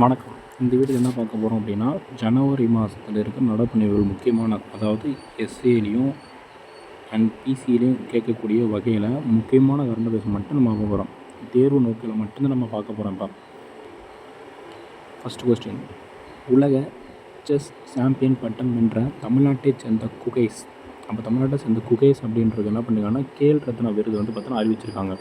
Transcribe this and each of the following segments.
வணக்கம். இந்த வீடியோவில் என்ன பார்க்க போகிறோம் அப்படின்னா, ஜனவரி மாதத்தில் இருக்கிற நடப்பு நிகழ்வுகள் முக்கியமான, அதாவது எஸ்ஏலையும் அண்ட் பிசிலையும் கேட்கக்கூடிய வகையில் முக்கியமான கரண்ட் அஃபேர்ஸ் மட்டும் நம்ம பார்க்க போகிறோம். தேர்வு நோக்கில் மட்டும்தான் நம்ம பார்க்க போகிறோம். இப்போ ஃபஸ்ட் கொஸ்டின், உலக செஸ் சாம்பியன் பட்டம் வென்ற தமிழ்நாட்டைச் சேர்ந்த குகைஸ். அப்போ தமிழ்நாட்டை சேர்ந்த குகைஸ் அப்படின்றது என்ன பண்ணியிருக்காங்கன்னா, கேல் ரத்னா விருது வந்து பார்த்தோன்னா அறிவிச்சிருக்காங்க.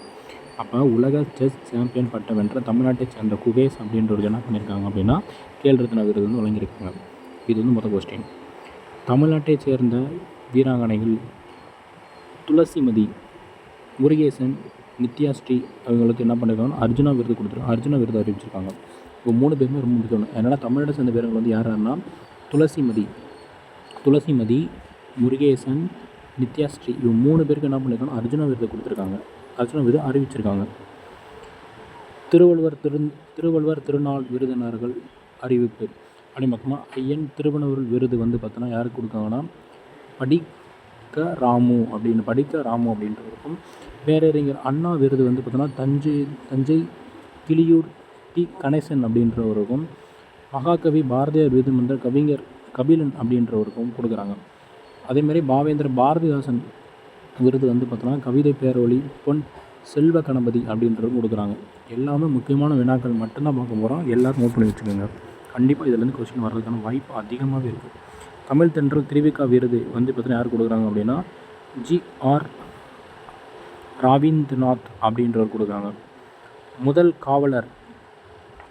அப்போ உலக செஸ் சாம்பியன் பட்டம் வென்ற தமிழ்நாட்டை சேர்ந்த குகேஸ் அப்படின்றவர் என்ன பண்ணியிருக்காங்க அப்படின்னா, கேல் ரத்னா விருது வந்து வழங்கியிருக்காங்க. இது வந்து முதல் கொஸ்டின். தமிழ்நாட்டை சேர்ந்த வீராங்கனைகள் துளசிமதி, முருகேசன், நித்யாஸ்ரீ அவங்களுக்கு என்ன பண்ணியிருக்காங்கன்னா அர்ஜுனா விருது கொடுத்துருக்காங்க. அர்ஜுனா விருது அறிவிச்சிருக்காங்க. இப்போ 3 பேருமே ரொம்ப முக்கியம். ஏன்னா தமிழ்நாட்டை சேர்ந்த வீரர்கள் வந்து யாருன்னா துளசிமதி, முருகேசன், நித்யாஸ்ரீ இவங்க 3 பேருக்கு என்ன பண்ணியிருக்காங்கன்னா அர்ஜுனா விருது கொடுத்துருக்காங்க. அர்ஜுனா விருது அறிவிச்சிருக்காங்க. திருவள்ளுவர் திருநாள் விருதினர்கள் அறிவிப்பு அப்படி மொத்தமாக ஐயன் திருவள்ளுவர் விருது வந்து பார்த்தோன்னா யாருக்கு கொடுக்காங்கன்னா படிக்க ராமு அப்படின்றவருக்கும், பேரறிஞர் அண்ணா விருது வந்து பார்த்தோன்னா தஞ்சை கிளியூர் டி கணேசன் அப்படின்றவருக்கும், மகாகவி பாரதியார் விருது மன்ற கவிஞர் கபிலன் அப்படின்றவருக்கும் கொடுக்குறாங்க. அதேமாதிரி பாரதிதாசன் விருது வந்து பார்த்தோன்னா கவிதை பேரொளி பொன் செல்வ கணபதி அப்படின்றவங்க கொடுக்குறாங்க. எல்லாமே முக்கியமான வினாக்கள் மட்டும்தான் பார்க்க போகிறோம். எல்லோரும் நோட் பண்ணி வச்சுக்கோங்க. கண்டிப்பாக இதிலேருந்து கொஸ்டின் வர்றதுக்கான வாய்ப்பு அதிகமாகவே இருக்குது. தமிழ் தென்றல் திருவிக்கா விருது வந்து பார்த்தீங்கன்னா யார் கொடுக்குறாங்க அப்படின்னா ஜி.ஆர். ரவீந்திரநாத் அப்படின்றவர் கொடுக்குறாங்க. முதல் காவலர்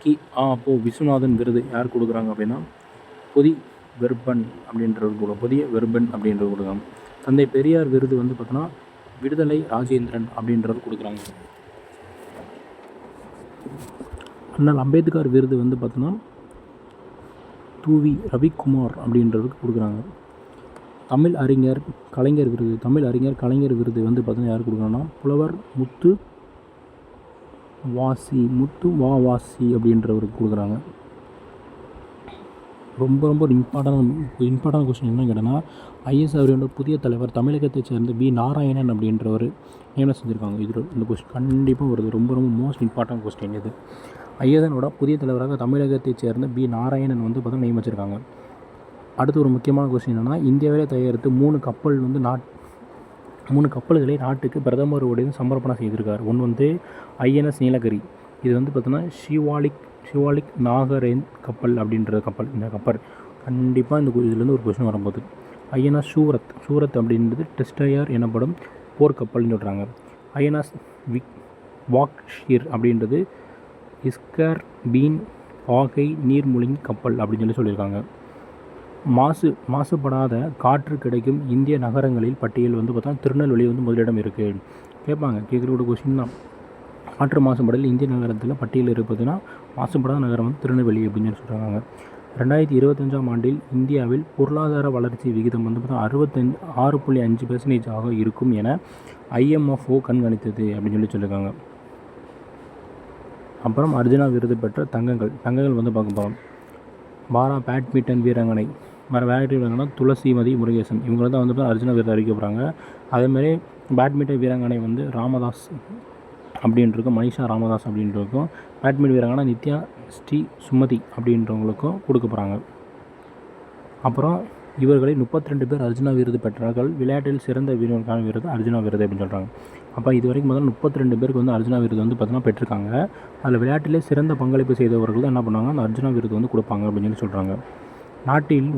கி.ஆ.பொ. விஸ்வநாதன் விருது யார் கொடுக்குறாங்க அப்படின்னா புதிய வெர்பன் அப்படின்றவர் கொடுக்குறாங்க. தந்தை பெரியார் விருது வந்து பார்த்தோன்னா விடுதலை ராஜேந்திரன் அப்படின்றவர் கொடுக்குறாங்க. அண்ணல் அம்பேத்கர் விருது வந்து பார்த்தோன்னா தூவி ரவிக்குமார் அப்படின்றவருக்கு கொடுக்குறாங்க. தமிழ் அறிஞர் கலைஞர் விருது வந்து பார்த்தோன்னா யார் கொடுக்குறாங்கன்னா புலவர் முத்து வாசி அப்படின்றவருக்கு கொடுக்குறாங்க. ரொம்ப இம்பார்ட்டன்ட் கொஸ்டின் என்ன கேட்டோன்னா, ஐஎஸ் அவரோட புதிய தலைவர் தமிழகத்தை சேர்ந்த பி. நாராயணன் அப்படின்றவர் நியமனம் செஞ்சுருக்காங்க. இந்த கொஸ்டின் கண்டிப்பாக வருது. ரொம்ப மோஸ்ட் இம்பார்ட்டன்ட் கொஸ்டின் இது. ஐஎஸ்எனோட புதிய தலைவராக தமிழகத்தை சேர்ந்த பி. நாராயணன் வந்து பார்த்தா நியமிச்சிருக்காங்க. அடுத்து ஒரு முக்கியமான கொஸ்டின் என்னென்னா, இந்தியாவிலே தயாரித்து 3 கப்பல்களை நாட்டுக்கு பிரதமருடைய சமர்ப்பணம் செய்திருக்கார். ஒன்று வந்து ஐஎன்எஸ் நீலகிரி, இது வந்து பார்த்தோன்னா ஷிவாலிக் நாகரேன் கப்பல் அப்படின்ற கப்பல். இந்த கப்பல் கண்டிப்பாக இதுலேருந்து ஒரு கொஸ்டின் வரும்போது ஐஎன்எஸ் சூரத் அப்படின்றது டெஸ்டயர் எனப்படும் போர்க்கப்பல்னு சொல்கிறாங்க. ஐஎன்எஸ் வாக்ஷீர் அப்படின்றது இஸ்கர் பீன் பாகை நீர்மூழ்கி கப்பல் அப்படின்னு சொல்லியிருக்காங்க. மாசுபடாத காற்று கிடைக்கும் இந்திய நகரங்களில் பட்டியல் வந்து பார்த்தா திருநெல்வேலி வந்து முதலிடம் இருக்குது. கேட்குற கொஸ்டின் தான். காற்று மாசுபடல் இந்திய நகரத்தில் பட்டியல் இருப்பதுன்னா மாசுபடாத நகரம் வந்து திருநெல்வேலி அப்படின்னு சொல்கிறாங்க. 2025ஆம் ஆண்டில் இந்தியாவில் பொருளாதார வளர்ச்சி விகிதம் வந்து பார்த்தா 6.5% இருக்கும் என IMFO கண்காணித்தது அப்படின்னு சொல்லியிருக்காங்க. அப்புறம் அர்ஜுனா விருது பெற்ற தங்கங்கள் வந்து பார்க்க போகிறோம். பாரா பேட்மிண்டன் வீராங்கனை துளசிமதி, முருகேசன் இவங்க தான் வந்து அர்ஜுனா விருது அறிவிக்க போகிறாங்க. அதேமாதிரி பேட்மிண்டன் வீராங்கனை வந்து ராமதாஸ் அப்படின்றிருக்கும், மனிஷா ராமதாஸ் அப்படின்றதுக்கும், பேட்மிண்டன் வீராங்கனை நித்யா ஸ்ரீ சுமதி அப்படின்றவங்களுக்கும் கொடுக்க போகிறாங்க. அப்புறம் இவர்களில் 32 பேர் அர்ஜுனா விருது பெற்றார்கள். விளையாட்டில் சிறந்த வீரர்களுக்கான விருது அர்ஜுனா விருது அப்படின்னு சொல்கிறாங்க. அப்போ இது வரைக்கும் முதல்ல 32 பேருக்கு வந்து அர்ஜுனா விருது வந்து பார்த்தீங்கன்னா பெற்றிருக்காங்க. அதில் விளையாட்டிலே சிறந்த பங்களிப்பு செய்தவர்கள் தான் என்ன பண்ணுவாங்க, அந்த அர்ஜுனா விருது வந்து கொடுப்பாங்க அப்படின்னு சொல்கிறாங்க. நாட்டில்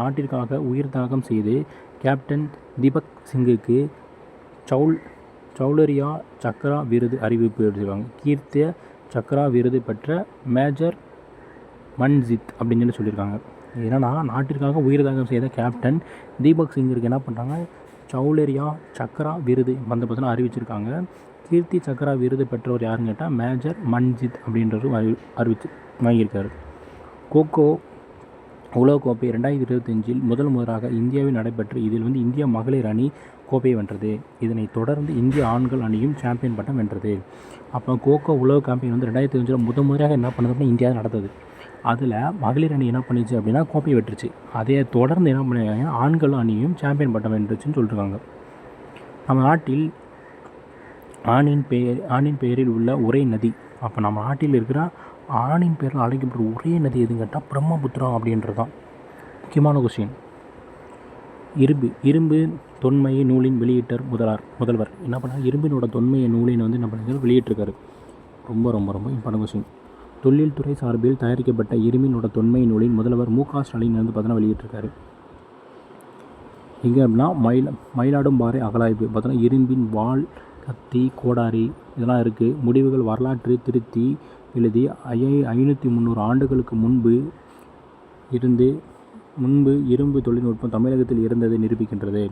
நாட்டிற்காக உயிர் தியாகம் செய்து கேப்டன் தீபக் சிங்குக்கு சௌலரியா சக்ரா விருது அறிவிப்பு எடுத்துருக்காங்க. கீர்த்திய சக்ரா விருது பெற்ற மேஜர் மன்ஜித் அப்படின்னு சொல்லியிருக்காங்க. ஏன்னா நாட்டிற்காக உயிர் தியாகம் செய்த கேப்டன் தீபக் சிங்கிற்கு என்ன பண்ணுறாங்க, சௌலரியா சக்ரா விருது வந்து பார்த்தீங்கன்னா அறிவிச்சிருக்காங்க. கீர்த்தி சக்ரா விருது பெற்றவர் யாருன்னு கேட்டால் மேஜர் மன்ஜித் அப்படின்றவர் வாங்கியிருக்காரு. கோகோ உலகக்கோப்பை 2025 முதலாக இந்தியாவில் நடைபெற்று இதில் வந்து இந்திய மகளிர் அணி கோப்பையை வென்றது. இதனைத் தொடர்ந்து இந்திய ஆண்கள் அணியும் சாம்பியன் பட்டம் வென்றது. அப்போ கோகோ உலக சாம்பியன் வந்து 2025 முதலாக என்ன பண்ணது அப்படின்னா இந்தியா நடந்தது. அதில் மகளிர் அணி என்ன பண்ணிச்சு அப்படின்னா கோப்பையை வெட்டுருச்சு. அதே தொடர்ந்து என்ன பண்ணிருக்காங்கன்னா ஆண்கள் அணியும் சாம்பியன் பட்டம் வென்றுச்சுன்னு சொல்லியிருக்காங்க. நம்ம நாட்டில் ஆணின் பெயரில் உள்ள ஒரே நதி அப்போ நம்ம நாட்டில் இருக்கிற ஆணின் பேரில் அழைக்கப்படுற ஒரே நதி எதுன்னு கேட்டால் பிரம்மபுத்திரா அப்படின்றது தான் முக்கியமான கொஸ்டின். இரும்பு தொன்மையை நூலின் வெளியிட்டார் முதல்வர் என்ன பண்ணால் இரும்பினோட தொன்மையை நூலின் வந்து என்ன பண்ணிருக்காரு வெளியிட்டிருக்காரு. ரொம்ப ரொம்ப ரொம்ப இம்பார்ட்டன் கொஸ்டின். தொழில் துறை சார்பில் தயாரிக்கப்பட்ட இரும்பினோட தொன்மை நூலின் முதல்வர் மு.க. ஸ்டாலின் வந்து பார்த்தோன்னா வெளியிட்டிருக்காரு. எங்கே அப்படின்னா மயிலாடும்பாறை அகழாய்வு பார்த்தோன்னா இரும்பின் வாள், கத்தி, கோடாரி இதெல்லாம் இருக்குது. முடிவுகள் வரலாற்று திருத்தி எழுதி 500-300 ஆண்டுகளுக்கு முன்பு இரும்பு தொழில்நுட்பம் தமிழகத்தில் இருந்ததை நிரூபிக்கின்றது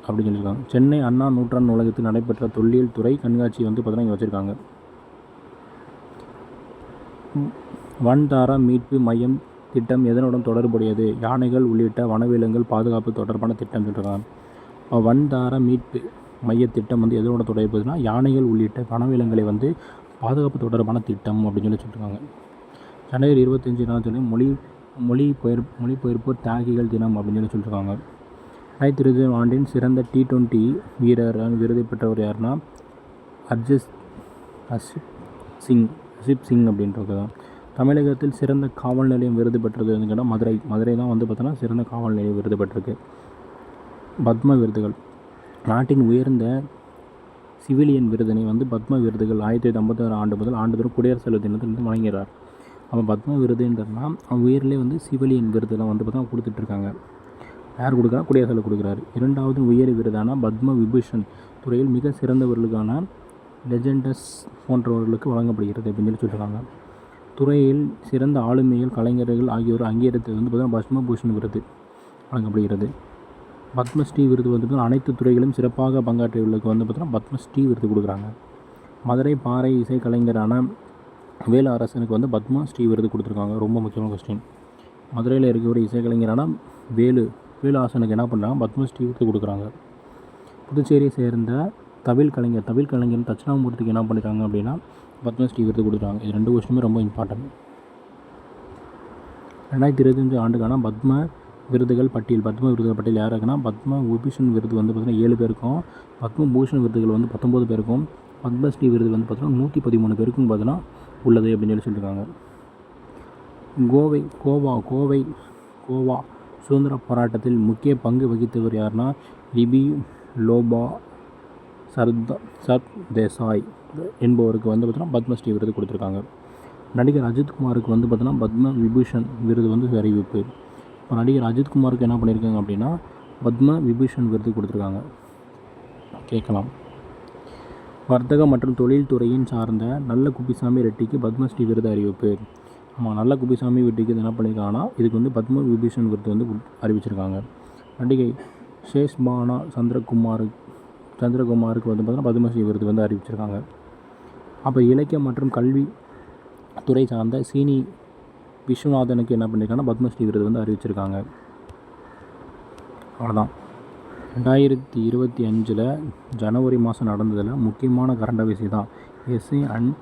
அப்படின்னு சொல்லியிருக்காங்க. சென்னை அண்ணா நூற்றாண்டு நூலகத்தில் நடைபெற்ற தொல்லியல் துறை கண்காட்சி வந்து பார்த்தோன்னா இங்கே வச்சுருக்காங்க. வன்தாரா மீட்பு மையம் திட்டம் எதனுடன் தொடர்புடையது? யானைகள் உள்ளிட்ட வனவிலங்குகள் பாதுகாப்பு தொடர்பான திட்டம் சொல்லியிருக்காங்க. வன்தாரா மீட்பு மைய திட்டம் வந்து எதனோட தொடர்புனா யானைகள் உள்ளிட்ட வனவிலங்குகளை வந்து பாதுகாப்பு தொடர்பான திட்டம் அப்படின்னு சொல்லியிருக்காங்க. ஜனவரி 25 சொல்லி மொழிபெயர்ப்போர் தியாகிகள் தினம் அப்படின்னு சொல்லியிருக்காங்க. 2020 ஆண்டின் சிறந்த T20 வீரர் விருது பெற்றவர் யாருன்னா அர்ஷிப் சிங் அப்படின்றது தான். தமிழகத்தில் சிறந்த காவல் நிலையம் விருது பெற்றது கேட்டால் மதுரை தான் வந்து பார்த்தோன்னா சிறந்த காவல் நிலையம் விருது பெற்றிருக்கு. பத்ம விருதுகள் நாட்டின் உயர்ந்த சிவிலியன் விருதினை வந்து பத்ம விருதுகள் 1956 ஆண்டு முதல் ஆண்டுதோறும் குடியரசு தலைவர் தினத்திலிருந்து வழங்குகிறார். அப்போ பத்ம விருதுன்றதுனா உயர்லே வந்து சிவிலியன் விருதுலாம் வந்து பார்த்தா கொடுத்துட்ருக்காங்க. யார் கொடுக்குறா? குடியரசு தலைவர் கொடுக்குறாரு. இரண்டாவது உயரிய விருதான பத்ம விபூஷன் துறையில் மிக சிறந்தவர்களுக்கான லெஜெண்டஸ் போன்றவர்களுக்கு வழங்கப்படுகிறது அப்படின்னு சொல்லியிருக்காங்க. துறையில் சிறந்த ஆளுமைகள் கலைஞர்கள் ஆகியோர் அங்கீகரித்தது வந்து பார்த்தீங்கன்னா பத்மபூஷன் விருது வழங்கப்படுகிறது. பத்மஸ்ரீ விருது வந்து அனைத்து துறைகளும் சிறப்பாக பங்காற்றியவர்களுக்கு வந்து பார்த்தீங்கன்னா பத்மஸ்ரீ விருது கொடுக்குறாங்க. மதுரை பாறை இசை கலைஞரான வேலு அரசனுக்கு வந்து பத்மஸ்ரீ விருது கொடுத்துருக்காங்க. ரொம்ப முக்கியமான கொஸ்டின். மதுரையில் இருக்கிற ஒரு இசைக்கலைஞரான வேலு ஆசனுக்கு என்ன பண்ணுறாங்க? பத்மஸ்ரீ விருது கொடுக்குறாங்க. புதுச்சேரியை சேர்ந்த தவில் கலைஞர் தட்சிணாமூர்த்திக்கு என்ன பண்ணியிருக்காங்க அப்படின்னா பத்மஸ்ரீ விருது கொடுக்குறாங்க. இது 2 கொஸ்டினுமே ரொம்ப இம்பார்ட்டன்ட். 2025 ஆண்டுக்கான பத்ம விருதுகள் பட்டியல் யார் இருக்குன்னா பத்ம விபூஷன் விருது வந்து பார்த்திங்கன்னா 7 பேருக்கும், பத்மபூஷன் விருதுகள் வந்து 19 பேருக்கும், பத்மஸ்ரீ விருது வந்து பார்த்திங்கன்னா 113 பேருக்கும் பார்த்தீங்கன்னா உள்ளது அப்படின்னு சொல்லியிருக்காங்க. கோவா சுதந்திர போராட்டத்தில் முக்கிய பங்கு வகித்தவர் யாருன்னா லிபி லோபா சர்தேசாய் என்பவருக்கு வந்து பார்த்தீங்கன்னா பத்மஸ்ரீ விருது கொடுத்துருக்காங்க. நடிகர் அஜித்குமாருக்கு வந்து பார்த்தீங்கன்னா பத்ம விபூஷன் விருது வந்து அறிவிப்பு. இப்போ நடிகர் அஜித்குமாருக்கு என்ன பண்ணியிருக்காங்க அப்படின்னா பத்ம விபூஷன் விருது கொடுத்துருக்காங்க. கேட்கலாம். வர்த்தக மற்றும் தொழில் துறையின் சார்ந்த நல்ல குப்பிசாமி ரெட்டிக்கு பத்மஸ்ரீ விருது அறிவிப்பு. ஆமாம், நல்ல குப்பிசாமி ரெட்டிக்கு இது என்ன பண்ணியிருக்காங்கன்னா இதுக்கு வந்து பத்ம விபூஷன் விருது வந்து அறிவிச்சிருக்காங்க. நடிகை ஷேஷ்பானா சந்திரகுமாருக்கு வந்து பார்த்தீங்கன்னா பத்மஸ்ரீ விருது வந்து அறிவிச்சிருக்காங்க. அப்போ இலக்கியம் மற்றும் கல்வி துறை சார்ந்த சீனி விஸ்வநாதனுக்கு என்ன பண்ணியிருக்காங்கன்னா பத்மஸ்ரீ விருது வந்து அறிவிச்சிருக்காங்க. அவ்வளோதான். 2025 ஜனவரி மாதம் நடந்ததில் முக்கியமான கரண்ட் அஃபேர்ஸ் தான். எஸ்ஏ அண்ட்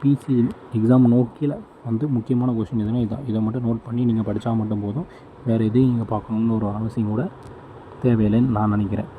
பிசி எக்ஸாம் நோக்கில் வந்து முக்கியமான கொஸ்டின் எதுனா இதுதான். இதை மட்டும் நோட் பண்ணி நீங்கள் படித்தா மட்டும் போதும். வேறு எதையும் நீங்கள் பார்க்கணுன்னு ஒரு அவசியம் கூட தேவையில்லைன்னு நான் நினைக்கிறேன்.